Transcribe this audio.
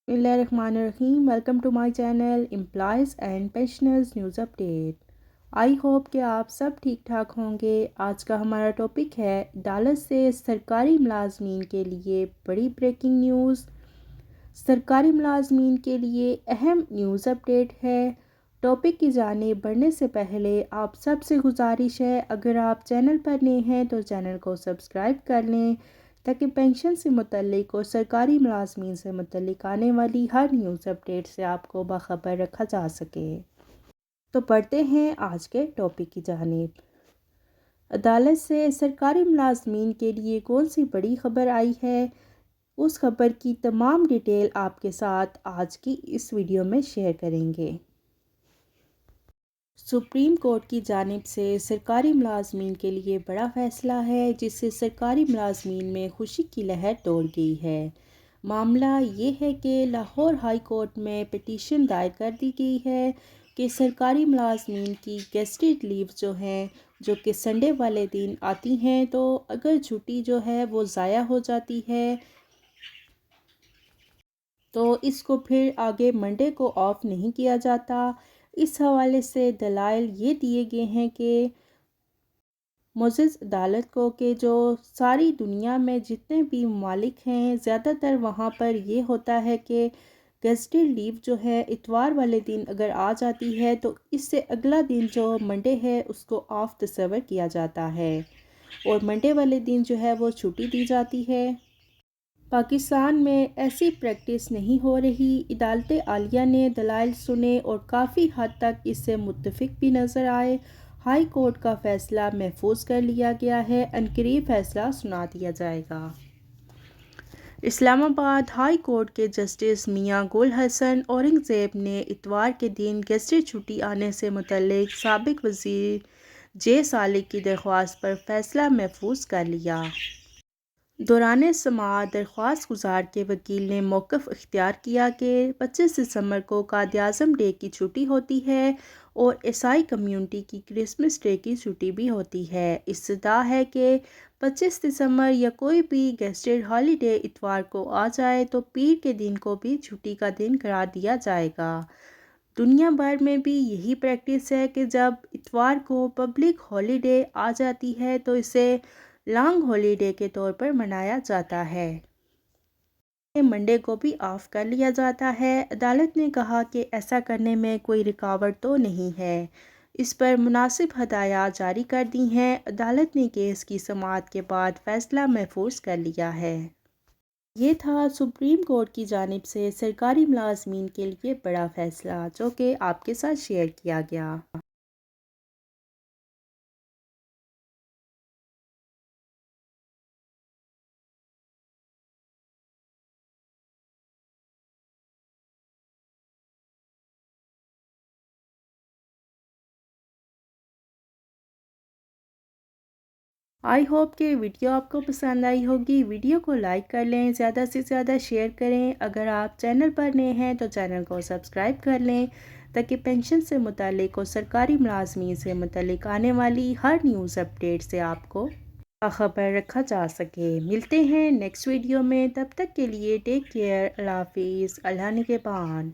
बिस्मिल्लाहिर्रहमानिर्रहीम। Welcome to my channel employees and pensioners news update. I hope कि आप सब ठीक ठाक होंगे। आज का हमारा टॉपिक है अदालत से सरकारी मुलाजमीन के लिए बड़ी ब्रेकिंग न्यूज़। सरकारी मुलाजमीन के लिए अहम न्यूज़ अपडेट है। टॉपिक की जानिब बढ़ने से पहले आप सबसे गुजारिश है, अगर आप चैनल पर नए हैं तो चैनल को सब्सक्राइब कर लें ताकि पेंशन से मुतल्लिक और सरकारी मुलाजमीन से मुतल्लिक आने वाली हर न्यूज़ अपडेट से आपको बाखबर रखा जा सके। तो पढ़ते हैं आज के टॉपिक की जानिब। अदालत से सरकारी मुलाजमीन के लिए कौन सी बड़ी खबर आई है, उस खबर की तमाम डिटेल आपके साथ आज की इस वीडियो में शेयर करेंगे। सुप्रीम कोर्ट की जानिब से सरकारी मुलाजमीन के लिए बड़ा फ़ैसला है, जिससे सरकारी मुलाजमीन में खुशी की लहर दौड़ गई है। मामला ये है कि लाहौर हाई कोर्ट में पिटीशन दायर कर दी गई है कि सरकारी मुलाजमीन की गेस्टेड लीव जो हैं, जो कि संडे वाले दिन आती हैं, तो अगर छुट्टी जो है वो ज़ाया हो जाती है तो इसको फिर आगे मंडे को ऑफ नहीं किया जाता। इस हवाले से दलाइल ये दिए गए हैं कि मुअज़्ज़ज़ अदालत को कि जो सारी दुनिया में जितने भी ममालिक हैं, ज़्यादातर वहाँ पर ये होता है कि गेस्टेड लीव जो है इतवार वाले दिन अगर आ जाती है तो इससे अगला दिन जो मंडे है उसको ऑफ तस्वर किया जाता है और मंडे वाले दिन जो है वो छुट्टी दी जाती है। पाकिस्तान में ऐसी प्रैक्टिस नहीं हो रही। अदालत आलिया ने दलाइल सुने और काफ़ी हद तक इससे मुत्तफिक भी नज़र आए। हाई कोर्ट का फ़ैसला महफूज कर लिया गया है, अनकरीब फ़ैसला सुना दिया जाएगा। इस्लामाबाद हाई कोर्ट के जस्टिस मियां गुल हसन औरंगज़ेब ने इतवार के दिन गेस्टेड छुट्टी आने से मुतल्लिक साबिक वज़ीर जे सालिक की दरख्वास्त पर फ़ैसला महफूज कर लिया। दौरान समाअत दरख्वास्त गुजार के वकील ने मौक़िफ़ इख्तियार किया कि 25 दिसंबर को कायद-ए-आज़म डे की छुट्टी होती है और ईसाई कम्युनिटी की क्रिसमस डे की छुट्टी भी होती है। इस्तदा है कि 25 दिसंबर या कोई भी गेस्टेड हॉलीडे इतवार को आ जाए तो पीर के दिन को भी छुट्टी का दिन करार दिया जाएगा। दुनिया भर में भी यही प्रैक्टिस है कि जब इतवार को पब्लिक हॉलीडे आ जाती है तो इसे लॉन्ग हॉलीडे के तौर पर मनाया जाता है। मंडे को भी ऑफ कर लिया जाता है। अदालत ने कहा कि ऐसा करने में कोई रुकावट तो नहीं है। इस पर मुनासिब हदायत जारी कर दी हैं। अदालत ने केस की समाअत के बाद फ़ैसला महफूज कर लिया है। ये था सुप्रीम कोर्ट की जानिब से सरकारी मुलाजमीन के लिए बड़ा फ़ैसला, जो कि आपके साथ शेयर किया गया। आई होप कि वीडियो आपको पसंद आई होगी। वीडियो को लाइक कर लें, ज़्यादा से ज़्यादा शेयर करें। अगर आप चैनल पर नए हैं तो चैनल को सब्सक्राइब कर लें ताकि पेंशन से मुतालिक और सरकारी मुलाजमीन से मुतालिक आने वाली हर न्यूज़ अपडेट से आपको बाखबर रखा जा सके। मिलते हैं नेक्स्ट वीडियो में, तब तक के लिए टेक केयर। अल्लाह हाफिज़। अल्लाह निगहबान।